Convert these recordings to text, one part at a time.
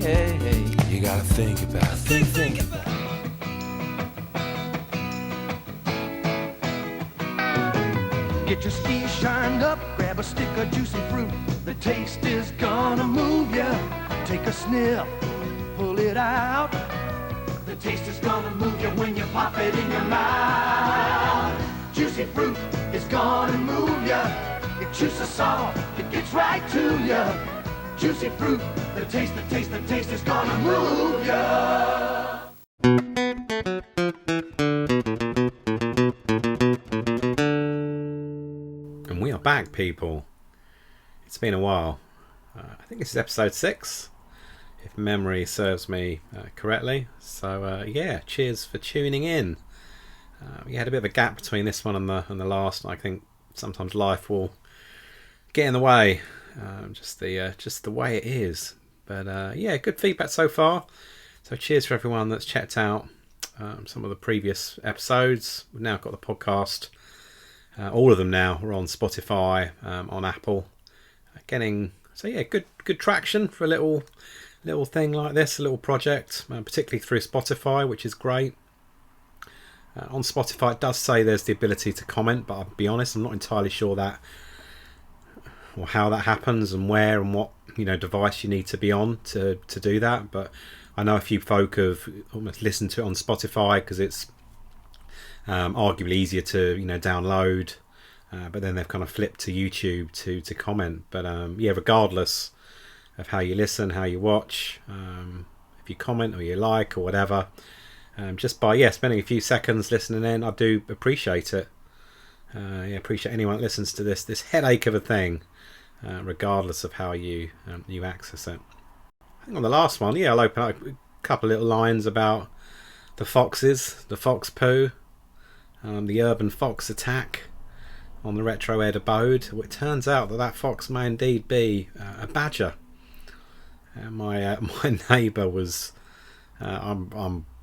You gotta think about it. Think about it. Get your skis shined up, grab a stick of juicy fruit. The taste is gonna move ya. Take a sniff, pull it out. The taste is gonna move you when you pop it in your mouth. Juicy fruit is gonna move ya. It juices soft, it gets right to ya. Juicy fruit, the taste is gonna move ya. And we are back, people. It's been a while. I think this is episode 6, if memory serves me correctly. So yeah, cheers for tuning in. We had a bit of a gap between this one and the last. I think sometimes life will get in the way, just the way it is. But yeah, good feedback so far. So cheers for everyone that's checked out some of the previous episodes. We've now got the podcast. All of them now are on Spotify, on Apple. So yeah, good traction for a little thing like this, a little project, particularly through Spotify, which is great. On Spotify, it does say there's the ability to comment, but I'll be honest, I'm not entirely sure that or how that happens and where and what device you need to be on to do that. But I know a few folk have almost listened to it on Spotify because it's arguably easier to download, but then they've kind of flipped to YouTube to comment. But yeah, regardless of how you listen, how you watch, if you comment or you like or whatever, just by spending a few seconds listening in, I do appreciate it. Appreciate anyone that listens to this headache of a thing, regardless of how you access it. I think on the last one, I'll open up a couple of little lines about the foxes, the fox poo, the urban fox attack on the Retro Ed abode. It turns out that fox may indeed be a badger. My neighbour was.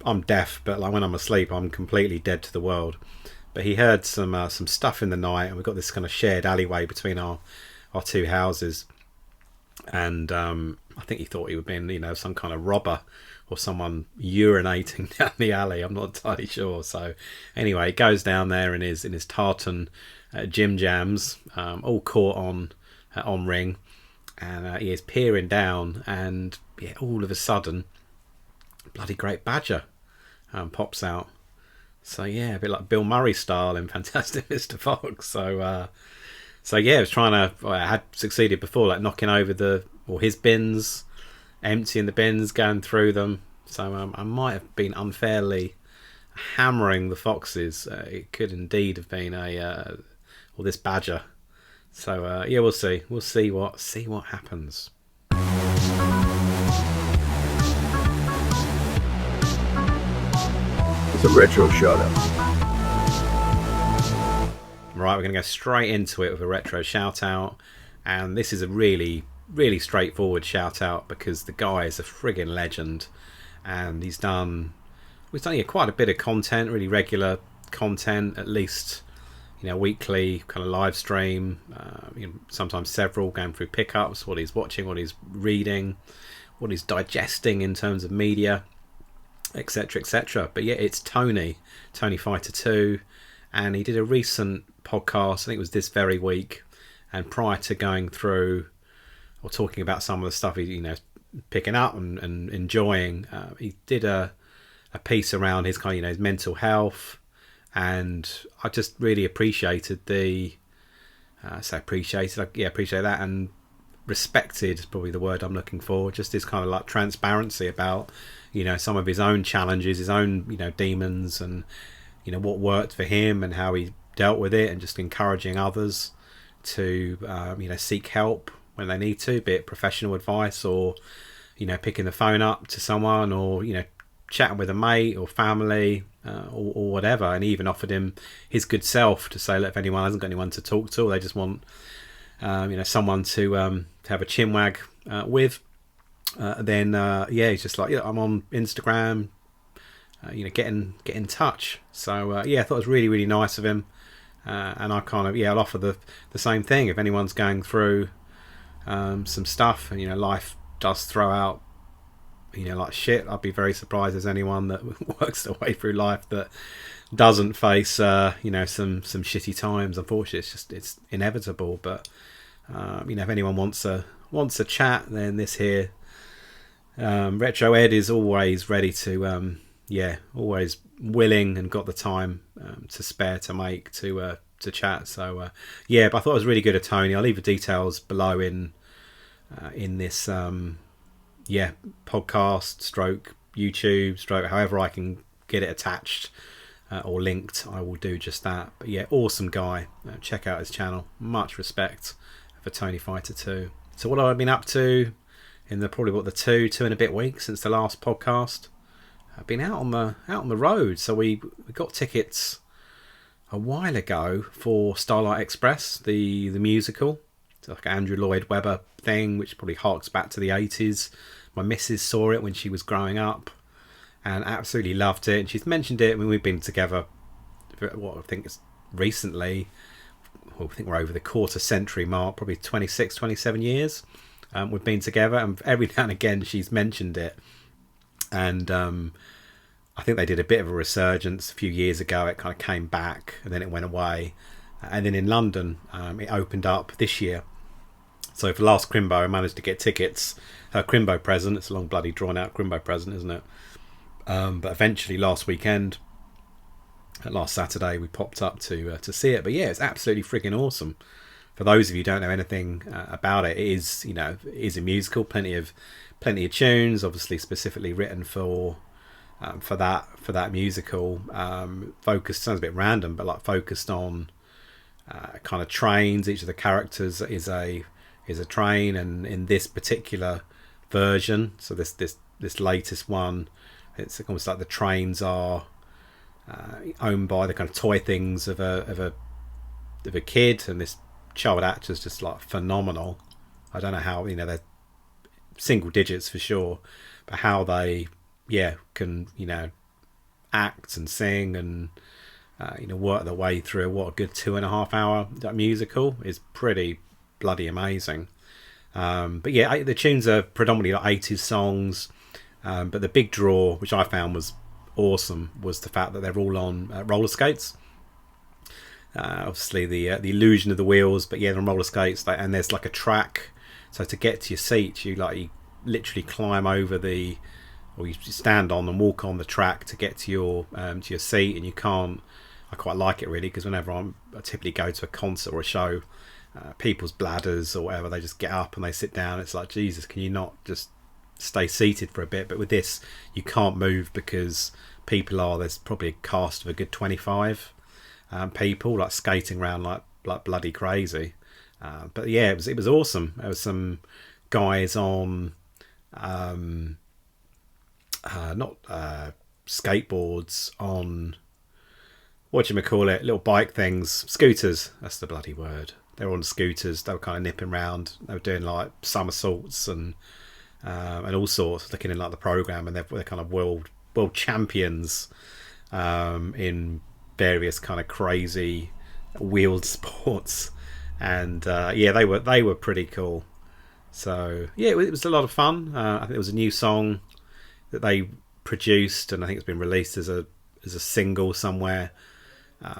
I'm deaf, but like when I'm asleep, I'm completely dead to the world. But he heard some stuff in the night, and we've got this kind of shared alleyway between our two houses. And I think he thought he would be some kind of robber or someone urinating down the alley. I'm not entirely sure. So anyway, he goes down there in his tartan gym jams, all caught on ring, and he is peering down, and all of a sudden, bloody great badger pops out. So yeah, a bit like Bill Murray style in Fantastic Mr. Fox. So yeah, I was I had succeeded before, like knocking over his bins, emptying the bins, going through them. So I might have been unfairly hammering the foxes. It could indeed have been this badger. So yeah, we'll see. We'll see what happens. It's a retro shout out. Right, we're going to go straight into it with a retro shout out, and this is a really, really straightforward shout out because the guy is a friggin' legend, and he's done quite a bit of content, really regular content, at least weekly kind of live stream, sometimes several, going through pickups, what he's watching, what he's reading, what he's digesting in terms of media, etc, etc. But yeah, it's Tony Fighter 2, and he did a recent podcast, I think it was this very week, and prior to going through or talking about some of the stuff he's picking up and enjoying, he did a piece around his kind of his mental health, and I just really appreciated appreciate that, and respected is probably the word I'm looking for, just his kind of like transparency about some of his own challenges, his own demons, and what worked for him and how he dealt with it, and just encouraging others to seek help when they need to, be it professional advice or picking the phone up to someone, or chatting with a mate or family, or whatever. And he even offered him his good self to say, look, if anyone hasn't got anyone to talk to, or they just want someone to have a chinwag with, then he's just like, I'm on Instagram, get in touch. So I thought it was really, really nice of him, and I kind of I'll offer the same thing if anyone's going through some stuff, and life does throw out like shit. I'd be very surprised as anyone that works their way through life that doesn't face some shitty times. Unfortunately, it's inevitable. But if anyone wants a chat, then this here Retro Ed is always ready to always willing and got the time to spare to chat. So but I thought it was really good of Tony. I'll leave the details below in this podcast stroke YouTube stroke however I can get it attached or linked. I will do just that. But yeah, awesome guy. Check out his channel. Much respect for Tony Fighter 2. So what have I been up to in the probably the two and a bit weeks since the last podcast? I've been out on the road. So we got tickets a while ago for Starlight Express, the musical. It's like an Andrew Lloyd Webber thing, which probably harks back to the 80s. My missus saw it when she was growing up and absolutely loved it. And she's mentioned it when we've been together for what I think is recently. Well, I think we're over the quarter century mark, probably 26, 27 years we've been together. And every now and again she's mentioned it. And I think they did a bit of a resurgence a few years ago. It kind of came back and then it went away. And then in London, it opened up this year. So for last Crimbo, I managed to get tickets. Her Crimbo present. It's a long bloody drawn out Crimbo present, isn't it? But eventually last weekend, last Saturday, we popped up to see it. But yeah, it's absolutely freaking awesome. For those of you who don't know anything about it, it is a musical. Plenty of tunes, obviously specifically written for that musical. Focused, sounds a bit random, but like focused on kind of trains. Each of the characters is a train, and in this particular version, so this latest one, it's almost like the trains are owned by the kind of toy things of a kid, and this child actor's just like phenomenal. I don't know how, they're single digits for sure, but how they can act and sing and work their way through what a good 2.5 hour musical is pretty bloody amazing. But yeah, the tunes are predominantly like 80s songs, but the big draw, which I found was awesome, was the fact that they're all on roller skates. Obviously the illusion of the wheels, but yeah, they're on roller skates, and there's like a track, so to get to your seat you literally climb over or you stand on and walk on the track to get to your seat. And you can't, I quite like it really, because whenever I typically go to a concert or a show, people's bladders or whatever, they just get up and they sit down. It's like, Jesus, can you not just stay seated for a bit? But with this, you can't move because there's probably a cast of a good 25 people like skating around like bloody crazy. But yeah, it was awesome. There was some guys on not skateboards, on little bike things, scooters, that's the bloody word. They were on scooters, they were kind of nipping around, they were doing like somersaults and all sorts, looking in like the program, and they're kind of world champions in various kind of crazy wheeled sports. And they were pretty cool. So yeah, it was a lot of fun. I think there was a new song that they produced, and I think it's been released as a single somewhere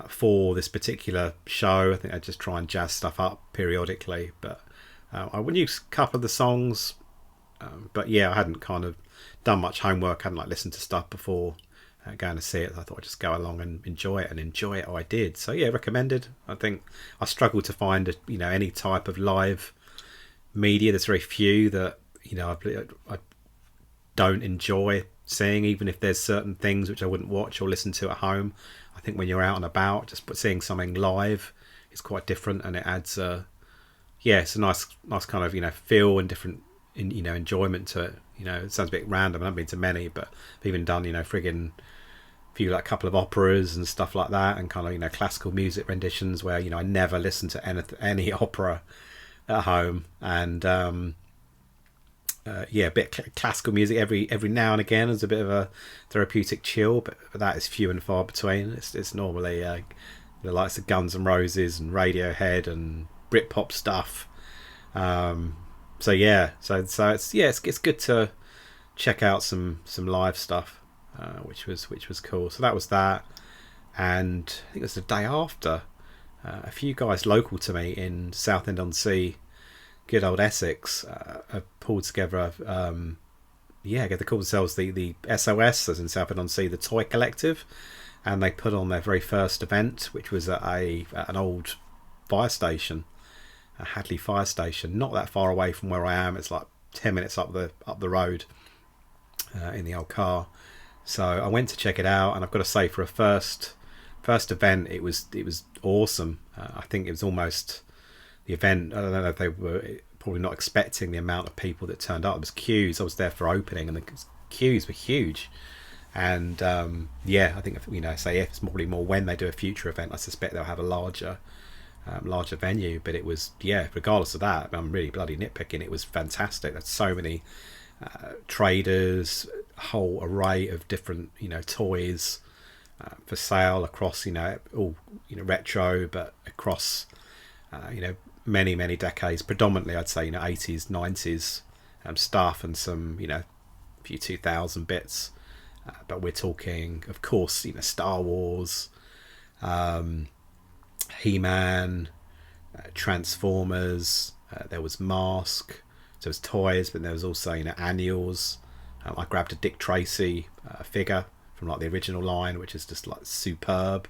for this particular show. I think I just try and jazz stuff up periodically, but I would use a couple of the songs, but yeah, I hadn't kind of done much homework. I hadn't listened to stuff before going to see it. I thought I'd just go along and enjoy it. I did. So yeah, recommended. I think I struggled to find any type of live media. There's very few that I don't enjoy seeing, even if there's certain things which I wouldn't watch or listen to at home. I think when you're out and about, just seeing something live is quite different, and it adds it's a nice kind of feel and different enjoyment to it. It sounds a bit random. I haven't been to many, but I've even done friggin' few like couple of operas and stuff like that, and kind of classical music renditions where I never listen to any opera at home, and a bit of classical music every now and again as a bit of a therapeutic chill, but that is few and far between. It's normally the likes of Guns N' Roses and Radiohead and Britpop stuff. So it's good to check out some live stuff, which was cool. So that was that, and I think it was the day after. A few guys local to me in Southend-on-Sea, good old Essex, have pulled together. They call themselves the SOS, as in Southend-on-Sea, the Toy Collective, and they put on their very first event, which was at an old fire station, a Hadley fire station, not that far away from where I am. It's like 10 minutes up the road in the old car. So I went to check it out, and I've got to say, for a first event, it was awesome. I think it was almost the event. I don't know if they were probably not expecting the amount of people that turned up. There was queues. I was there for opening, and the queues were huge. And I think say if it's probably more when they do a future event, I suspect they'll have a larger venue. But it was, regardless of that, I'm really bloody nitpicking. It was fantastic. There's so many traders, a whole array of different toys for sale across all retro, but across many decades, predominantly I'd say 80s, 90s stuff, and some few 2000 bits, but we're talking, of course, Star Wars, He-Man, Transformers, there was Mask, so there was toys, but there was also annuals. I grabbed a Dick Tracy figure from like the original line, which is just like superb.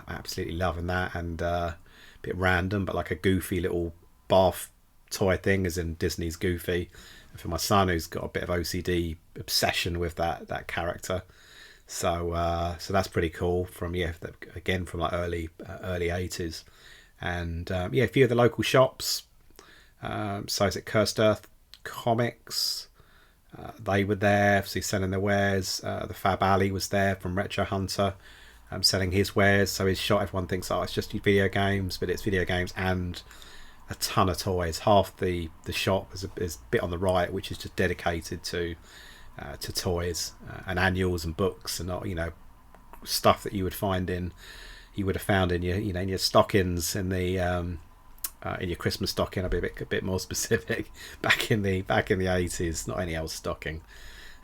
Absolutely loving that, and a bit random, but like a goofy little bath toy thing, as in Disney's Goofy. And for my son, who's got a bit of OCD obsession with that character, so that's pretty cool. From from like early 80s, and a few of the local shops. So is it Cursed Earth Comics? They were there, obviously selling their wares. The Fab Ali was there from Retro Hunter, selling his wares. So his shop, everyone thinks, it's just video games, but it's video games and a ton of toys. Half the shop is a bit on the right, which is just dedicated to toys and annuals and books, and stuff that you would have found in your stockings in your Christmas stocking. I'll be a bit more specific. Back in the 80s, not any old stocking,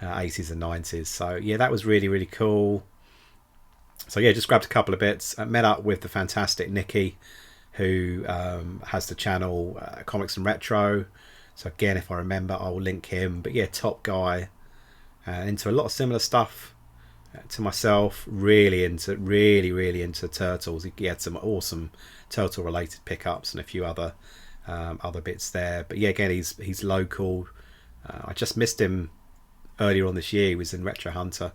80s and 90s. So that was really, really cool. So just grabbed a couple of bits. Met up with the fantastic Nikki, who has the channel Comics and Retro. So again, if I remember, I will link him. But top guy, into a lot of similar stuff to myself. Really into turtles. He had some awesome turtle related pickups and a few other bits there. But again, he's local. I just missed him earlier on this year. He was in Retro Hunter,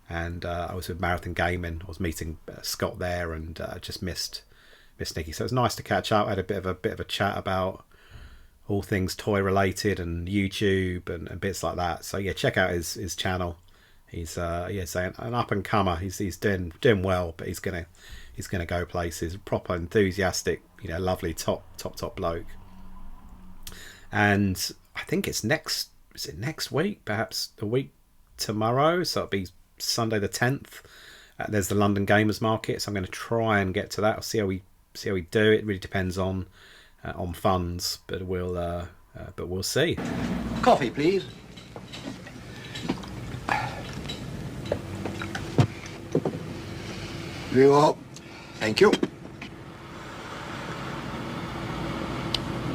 and I was with Marathon Gaming. I was meeting Scott there, and just missed Nicky. So it was nice to catch up. I had a bit of a chat about all things toy related and YouTube and bits like that. So check out his channel. He's saying an up and comer. He's doing well, but he's gonna go places. Proper enthusiastic, lovely top bloke. And I think it's next week, perhaps a week tomorrow. So it'll be Sunday the 10th. There's the London Gamers Market, so I'm going to try and get to that. I'll see how we do. It really depends on funds, but we'll see. Coffee, please. Here you are. Thank you.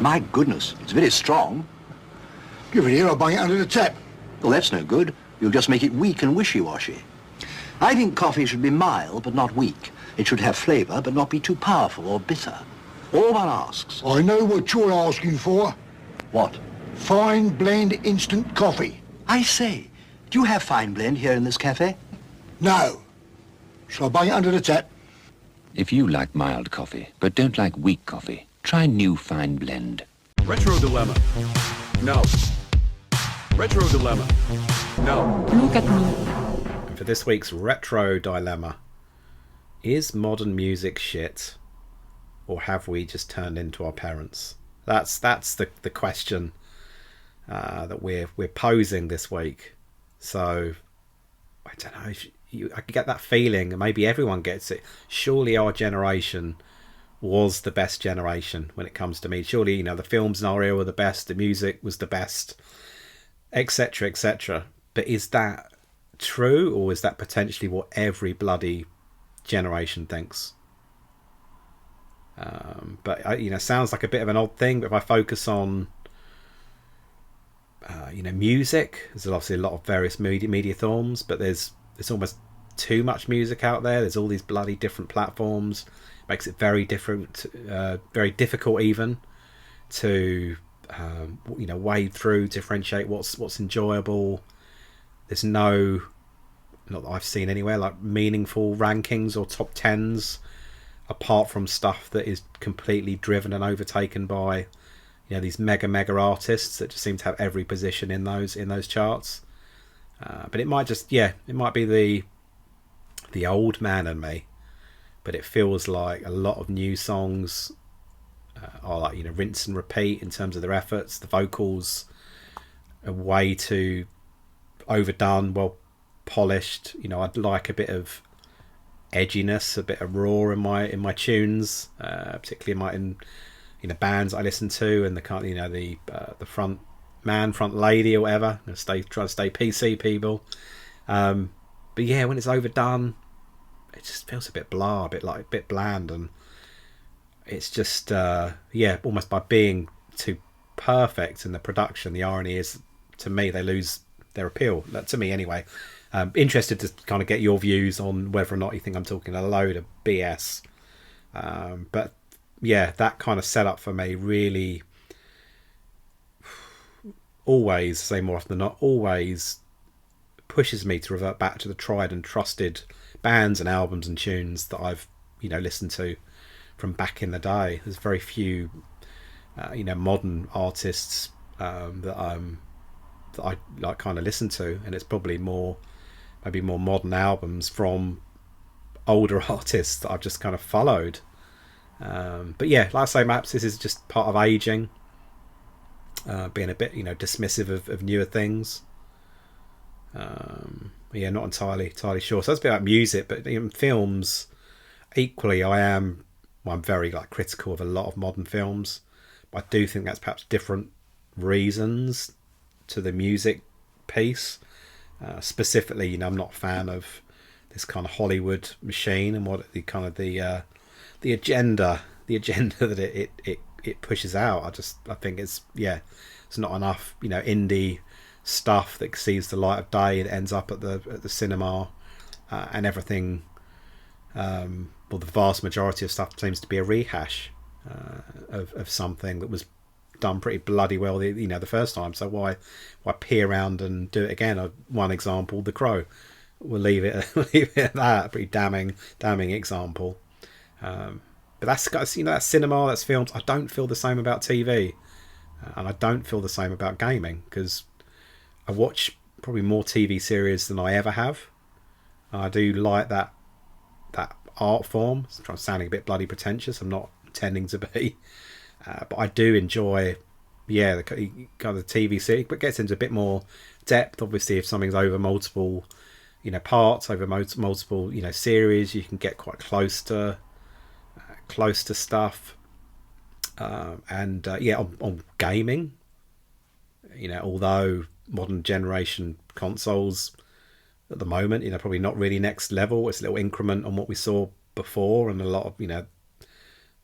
My goodness, it's very strong. Give it here, I'll bang it under the tap. Well, that's no good. You'll just make it weak and wishy-washy. I think coffee should be mild, but not weak. It should have flavour, but not be too powerful or bitter. All one asks. I know what you're asking for. What? Fine blend instant coffee. I say, do you have fine blend here in this cafe? No. Shall I bang it under the tap? If you like mild coffee, but don't like weak coffee, try new fine blend. Retro Dilemma. No. Retro Dilemma. No. Look at me. And for this week's Retro Dilemma, is modern music shit, or have we just turned into our parents? That's the question that we're posing this week. So I don't know. I get that feeling, and maybe everyone gets it. Surely our generation was the best generation when it comes to me. Surely, the films in our era were the best, the music was the best, etc., etc. But is that true, or is that potentially what every bloody generation thinks? But sounds like a bit of an odd thing. But if I focus on music, there's obviously a lot of various media forms, but there's almost too much music out there. There's all these bloody different platforms. Makes it very different, very difficult even to wade through, differentiate what's enjoyable. There's not that I've seen anywhere, like meaningful rankings or top tens, apart from stuff that is completely driven and overtaken by these mega artists that just seem to have every position in those charts. But it might be the old man in me, but it feels like a lot of new songs are like rinse and repeat in terms of their efforts. The vocals are way too overdone, well polished. I'd like a bit of edginess, a bit of raw in my tunes, particularly in bands I listen to, and the front man, front lady, or whatever. Try to stay PC, people. But yeah, when it's overdone, it just feels a bit blah, a bit bland, and it's just almost by being too perfect in the production. The irony is, to me, they lose their appeal. To me, anyway. Interested to kind of get your views on whether or not you think I'm talking a load of BS. But yeah, that kind of setup for me really always, say more often than not, always pushes me to revert back to the tried and trusted bands and albums and tunes that I've listened to from back in the day. There's very few modern artists that I like kind of listen to, and it's probably maybe more modern albums from older artists that I've just kind of followed. But yeah, like I say, perhaps this is just part of aging, being a bit dismissive of newer things. Yeah, not entirely sure. So that's a bit about music, but in films, equally, I'm very critical of a lot of modern films. But I do think that's perhaps different reasons to the music piece. Specifically, I'm not a fan of this kind of Hollywood machine and what the agenda that it pushes out. I think it's not enough indie stuff that sees the light of day and ends up at the cinema, and everything. The vast majority of stuff seems to be a rehash of something that was done pretty bloody well the first time. So why pee around and do it again? One example, The Crow. We'll leave it at that. A pretty damning example. But that's cinema, that's films. I don't feel the same about TV, and I don't feel the same about gaming, because I watch probably more TV series than I ever have. I do like that art form. I'm sounding a bit bloody pretentious. I'm not intending to be. But I do enjoy, the kind of TV series, but gets into a bit more depth. Obviously, if something's over multiple, parts, over multiple, series, you can get quite close to stuff. On gaming, although modern generation consoles at the moment, probably not really next level. It's a little increment on what we saw before, and a lot of,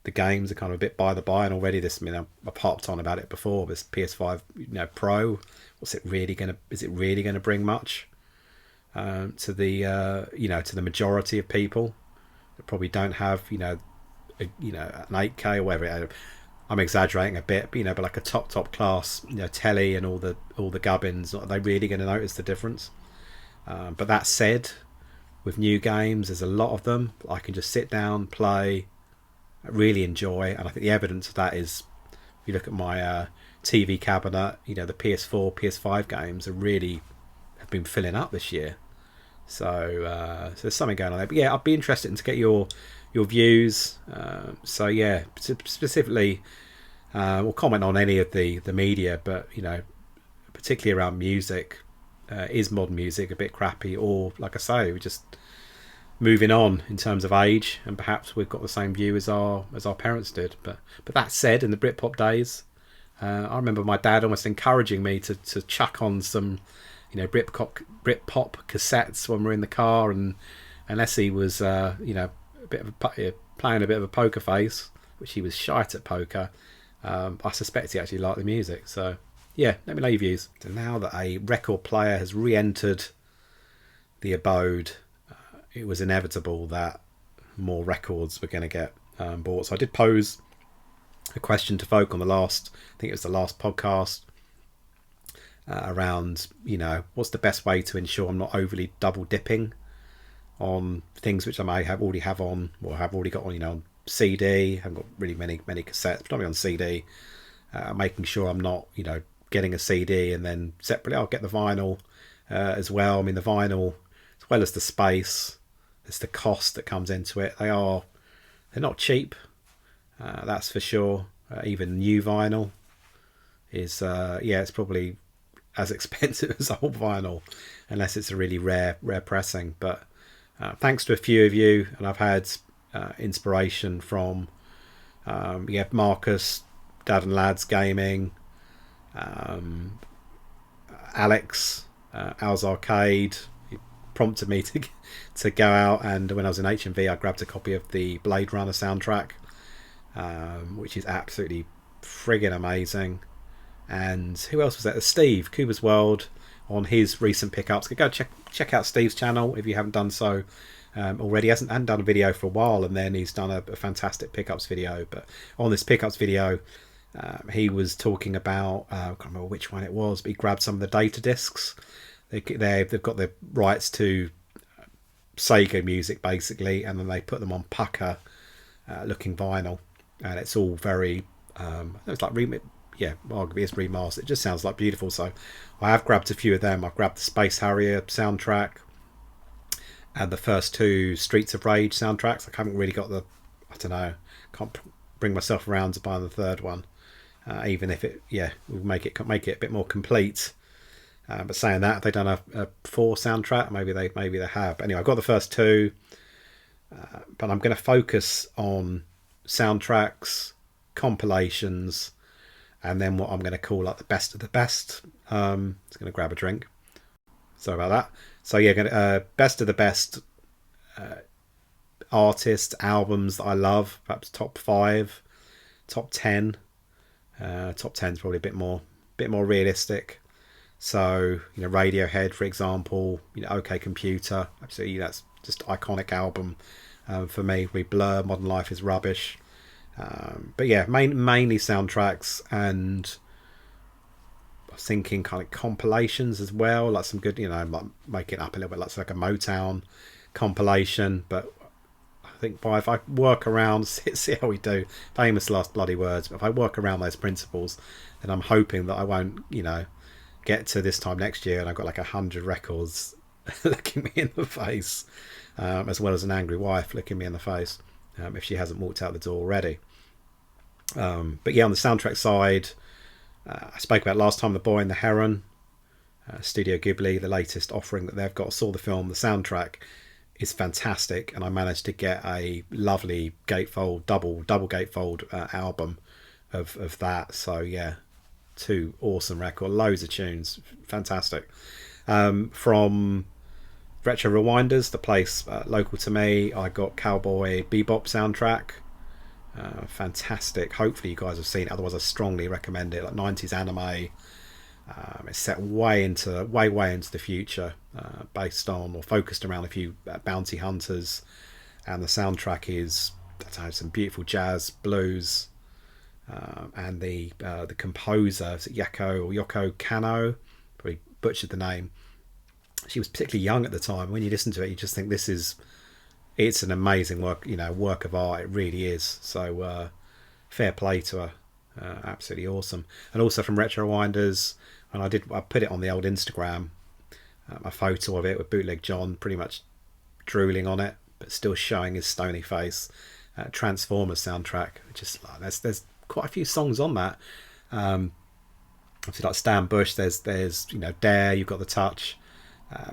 the games are kind of a bit by the by, and already this, I've harped on about it before, this PS5 Pro, is it really going to bring much to the to the majority of people that probably don't have an 8K or whatever. I'm exaggerating a bit, but like a top class telly and all the gubbins, are they really going to notice the difference? But that said, with new games, there's a lot of them I can just sit down, play, really enjoy, and I think the evidence of that is, if you look at my TV cabinet, the PS4, PS5 games have been filling up this year. So there's something going on there. But yeah, I'd be interested to get your views. So yeah, specifically, we'll comment on any of the media, but particularly around music. Is modern music a bit crappy, or like I say, we're just moving on in terms of age, and perhaps we've got the same view as our parents did. But that said, in the Britpop days, I remember my dad almost encouraging me to chuck on some you know, Britpop cassettes when we're in the car, and unless he was you know, playing a bit of a poker face, which he was shite at poker, I suspect he actually liked the music. So yeah, let me know your views. So now that a record player has re-entered the abode, it was inevitable that more records were going to get bought. So I did pose a question to folk on the last, I think it was the last podcast, around, you know, what's the best way to ensure I'm not overly double dipping on things which I may have already have on, or have already got on, you know, on CD. I haven't got really many cassettes, but I'm on CD. Making sure I'm not, you know, getting a CD and then separately I'll get the vinyl as well. I mean, the vinyl, as well as the space, it's the cost that comes into it. They're not cheap, that's for sure. Even new vinyl is it's probably as expensive as old vinyl, unless it's a really rare pressing. But thanks to a few of you, and I've had inspiration from Marcus, Dad and Lads Gaming, Alex, Al's Arcade. He prompted me to go out, and when I was in HMV I grabbed a copy of the Blade Runner soundtrack, which is absolutely friggin' amazing. And who else was there? Steve, KoopasWorld, on his recent pickups. Go check out Steve's channel if you haven't done so already. Hasn't done a video for a while, and then he's done a fantastic pickups video. But on this pickups video, he was talking about, I can't remember which one it was, but he grabbed some of the data discs. They've got the rights to Sega music basically, and then they put them on pucker looking vinyl, and it's all very it's like arguably it's remastered. It just sounds like beautiful. So I have grabbed a few of them. I've grabbed the Space Harrier soundtrack and the first two Streets of Rage soundtracks. I haven't really got can't bring myself around to buying the third one, even if it will make it a bit more complete. But saying that, have they done a 4 soundtrack? Maybe they have. But anyway, I've got the first two, but I'm going to focus on soundtracks, compilations, and then what I'm going to call like the best of the best. Just going to grab a drink. Sorry about that. So best of the best artists, albums that I love. Perhaps top 5, top 10. Top 10 is probably a bit more realistic. So, you know, Radiohead, for example, you know, OK Computer, absolutely, that's just iconic album for me. Blur, Modern Life is Rubbish. But yeah, mainly soundtracks, and I was thinking kind of compilations as well, like some good, you know, like make it up a little bit, like a Motown compilation. But I think if I work around, see how we do, famous last bloody words, but if I work around those principles, then I'm hoping that I won't, you know, get to this time next year and I've got like 100 records looking me in the face, as well as an angry wife looking me in the face, if she hasn't walked out the door already. But yeah, on the soundtrack side, I spoke about last time The Boy and the Heron, Studio Ghibli, the latest offering that they've got. Saw the film. The soundtrack is fantastic, and I managed to get a lovely gatefold, double gatefold album of that. So yeah, 2 awesome records, loads of tunes, fantastic. From Retro Rewinders, the place local to me, I got Cowboy Bebop soundtrack. Fantastic. Hopefully you guys have seen it, otherwise I strongly recommend it. Like 90s anime. It's set way into the future, based on or focused around a few bounty hunters, and the soundtrack is, I don't know, some beautiful jazz, blues, and the composer, is it Yoko Kanno? Probably butchered the name. She was particularly young at the time. When you listen to it, you just think it's an amazing work of art. It really is. So fair play to her. Absolutely awesome. And also from Retro Winders, and I put it on the old Instagram, a photo of it with Bootleg John pretty much drooling on it, but still showing his stony face. Transformers soundtrack, which is there's quite a few songs on that. Obviously, like Stan Bush, there's you know, Dare, You've Got the Touch,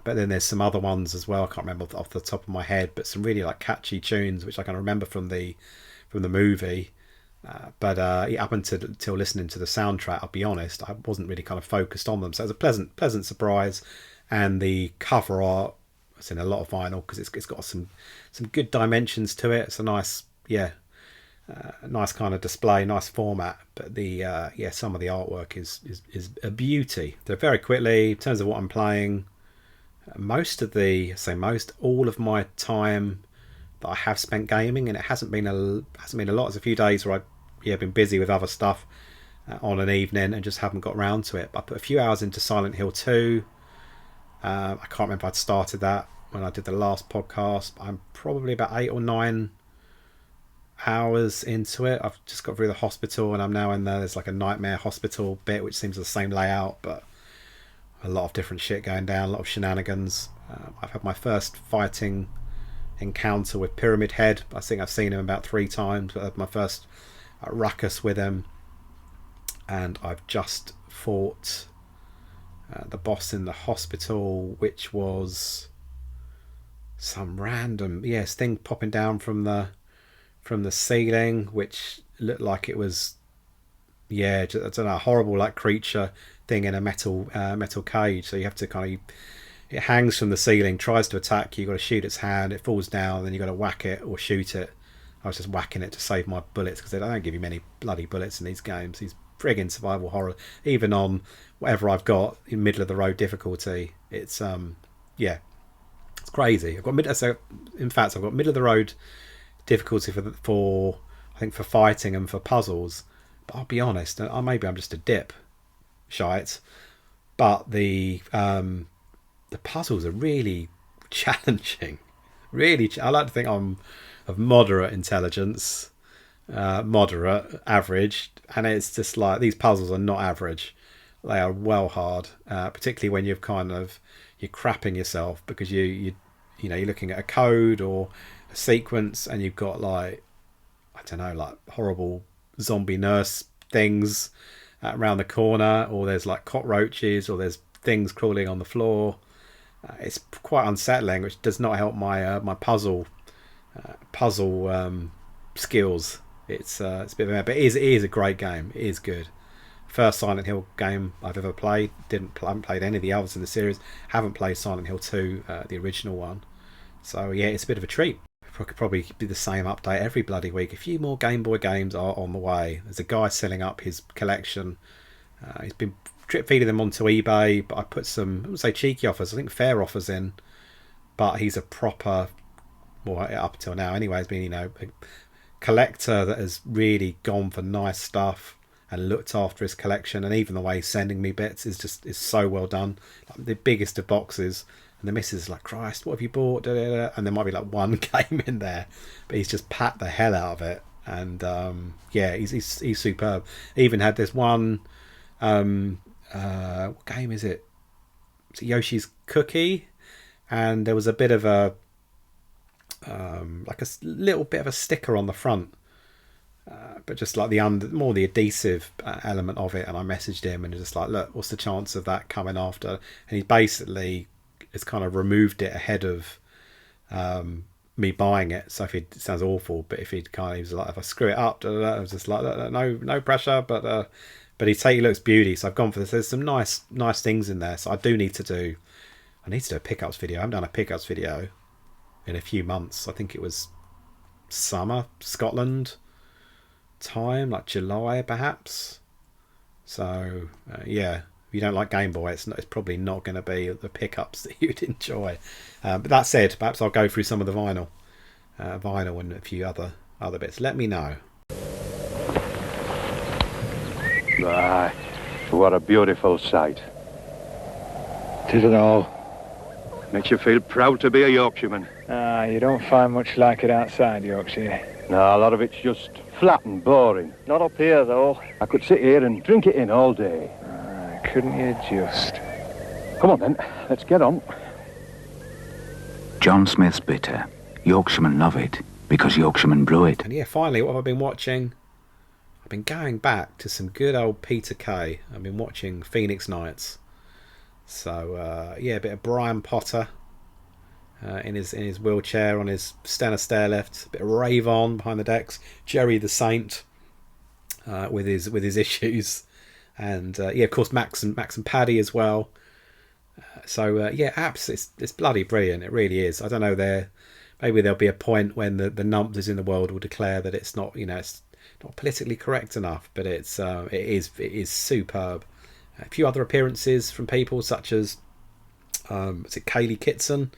but then there's some other ones as well. I can't remember off the top of my head, but some really like catchy tunes which I can remember from the movie. But yeah, up until listening to the soundtrack, I'll be honest, I wasn't really kind of focused on them. So it was a pleasant surprise. And the cover art, it's in a lot of vinyl because it's got some good dimensions to it. It's a nice, nice kind of display, nice format. But the some of the artwork is a beauty. So very quickly, in terms of what I'm playing, all of my time that I have spent gaming, and it hasn't been a lot. There's a few days where I've been busy with other stuff on an evening and just haven't got round to it. But I put a few hours into Silent Hill 2. I can't remember if I'd started that when I did the last podcast. I'm probably about 8 or 9 hours into it. I've just got through the hospital and I'm now in there. There's like a nightmare hospital bit which seems the same layout, but a lot of different shit going down, a lot of shenanigans. I've had my first fighting encounter with Pyramid Head. I think I've seen him about 3 times, but I had my first ruckus with him, and I've just fought the boss in the hospital, which was some random thing popping down from the ceiling, which looked like it was I don't know, a horrible like creature thing in a metal cage. So you have to it hangs from the ceiling, tries to attack you, you've got to shoot its hand, it falls down, then you've got to whack it or shoot it. I was just whacking it to save my bullets because they don't give you many bloody bullets in these games. These friggin' survival horror, even on whatever I've got in middle of the road difficulty, it's it's crazy. I've got middle of the road difficulty for I think for fighting and for puzzles. But I'll be honest, maybe I'm just a dip shite, but the puzzles are really challenging. I like to think I'm of moderate intelligence, moderate, average, and it's just like these puzzles are not average. They are well hard, particularly when you're crapping yourself because you're looking at a code or a sequence and you've got like horrible zombie nurse things around the corner, or there's like cockroaches, or there's things crawling on the floor. It's quite unsettling, which does not help my my puzzle skills. It's a bit of a, but it is a great game. It is good. First Silent Hill game I've ever played. Haven't played any of the others in the series. Haven't played Silent Hill 2, the original one. So yeah, it's a bit of a treat. Could probably be the same update every bloody week. A few more Game Boy games are on the way. There's a guy selling up his collection. He's been drip feeding them onto eBay, but I put some, I wouldn't say cheeky offers, I think fair offers in. But he's a proper, well, up until now anyway, has been a collector that has really gone for nice stuff and looked after his collection. And even the way he's sending me bits is so well done. Like the biggest of boxes. And the missus is like, Christ, what have you bought? Da, da, da. And there might be like one game in there, but he's just packed the hell out of it. And he's superb. Even had this one, what game is it? It's Yoshi's Cookie, and there was a bit of a like a little bit of a sticker on the front, but just like more the adhesive element of it. And I messaged him and just like, look, what's the chance of that coming after? And he basically has kind of removed it ahead of me buying it. So if it sounds awful, but he was like, if I screw it up, I was just like, no pressure, but he looks beauty. So I've gone for this. There's some nice things in there. So I need to do a pickups video. I haven't done a pickups video in a few months. I think it was summer Scotland time, like July perhaps. So if you don't like Game Boy, it's probably not going to be the pickups that you'd enjoy. But that said, perhaps I'll go through some of the vinyl and a few other bits. Let me know. Ah, what a beautiful sight. Tis and all. Makes you feel proud to be a Yorkshireman. You don't find much like it outside Yorkshire. No, a lot of it's just flat and boring. Not up here, though. I could sit here and drink it in all day. Couldn't you just? Come on then, let's get on. John Smith's bitter. Yorkshiremen love it because Yorkshiremen brew it. And yeah, finally, what have I been watching? I've been going back to some good old Peter Kay. I've been watching Phoenix Nights. So a bit of Brian Potter in his wheelchair on his Stena stairlift. A bit of Rave On behind the decks. Jerry the Saint with his issues, and yeah, of course Max and Paddy as well. So yeah, it's bloody brilliant. It really is. I don't know, maybe there'll be a point when the numpers in the world will declare that it's not, it's not politically correct enough, but it is superb. A few other appearances from people such as is it Kaylee Kitson,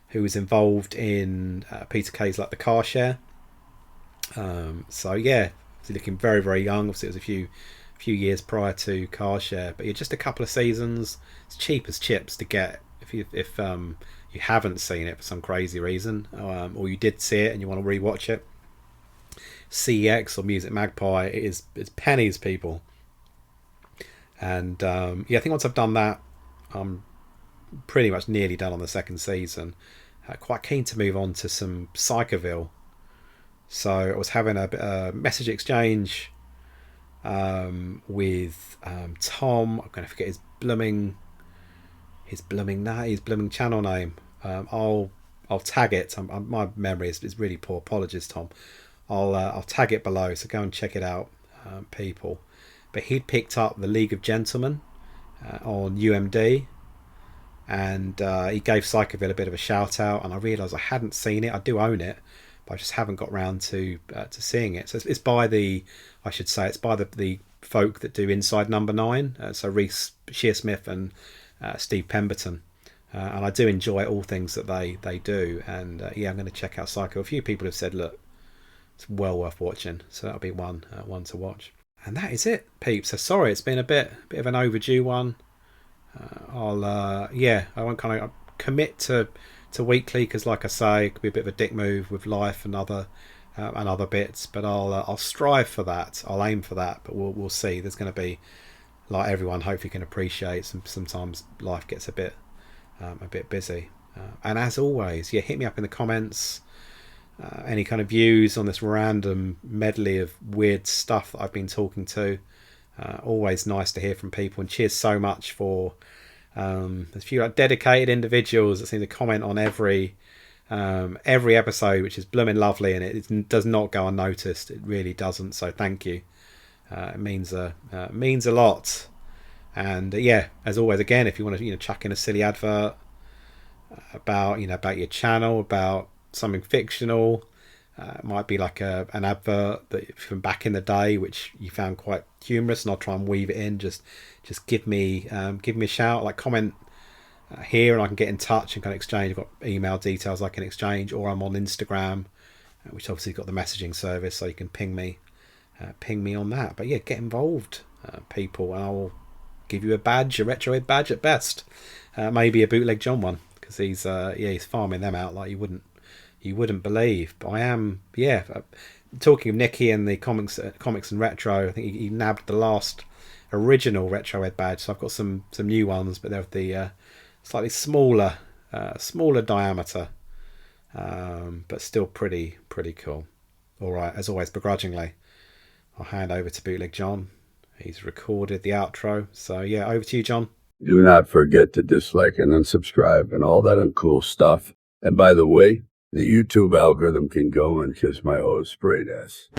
who was involved in Peter Kay's like the car share. So yeah, he's looking very, very young. Obviously it was a few years prior to car share, but yeah, just a couple of seasons. It's cheap as chips to get if you haven't seen it for some crazy reason, or you did see it and you want to rewatch it. CEX or Music Magpie, it's pennies, people. And yeah, I think once I've done that, I'm pretty much nearly done on the second season. Quite keen to move on to some Psychoville. So I was having a message exchange with Tom. I'm going to forget his blooming channel name. I'll tag it. My memory is really poor. Apologies, Tom. I'll tag it below, so go and check it out, people. But he'd picked up the League of Gentlemen on UMD, and he gave Psychoville a bit of a shout out, and I realised I hadn't seen it. I do own it, but I just haven't got round to seeing it. So it's by the folk that do Inside Number 9, so Reece Shearsmith and Steve Pemberton, and I do enjoy all things that they do. And yeah, I'm going to check out Psycho. A few people have said, look, it's well worth watching, so that'll be one to watch. And that is it, peeps. So sorry, it's been a bit of an overdue one. I won't kind of commit to weekly, because like I say, it could be a bit of a dick move with life and other bits, but I'll strive for that. I'll aim for that, but we'll see. There's going to be, like everyone hopefully can appreciate, sometimes life gets a bit busy. And as always, yeah, hit me up in the comments. Any kind of views on this random medley of weird stuff that I've been talking to. Always nice to hear from people, and cheers so much for a few dedicated individuals that seem to comment on every episode, which is blooming lovely, and it does not go unnoticed. It really doesn't. So thank you. It means a lot. And yeah, as always, again, if you want to chuck in a silly advert about your channel, about something fictional, it might be like an advert that from back in the day which you found quite humorous, and I'll try and weave it in. Just give me a shout, like comment here, and I can get in touch and kind of exchange. I've got email details I can exchange, or I'm on Instagram, which obviously got the messaging service, so you can ping me on that. But yeah, get involved, people, and I'll give you a badge, a Retrohead badge at best, maybe a Bootleg John one, because he's farming them out like you wouldn't believe. But I am, talking of Nicky and the comics and retro, I think he nabbed the last original Retrohead badge, so I've got some new ones, but they're the slightly smaller diameter, but still pretty cool. Alright, as always, begrudgingly, I'll hand over to Bootleg John. He's recorded the outro, so yeah, over to you, John. Do not forget to dislike and unsubscribe and all that uncool stuff. And by the way, the YouTube algorithm can go and kiss my old sprayed ass.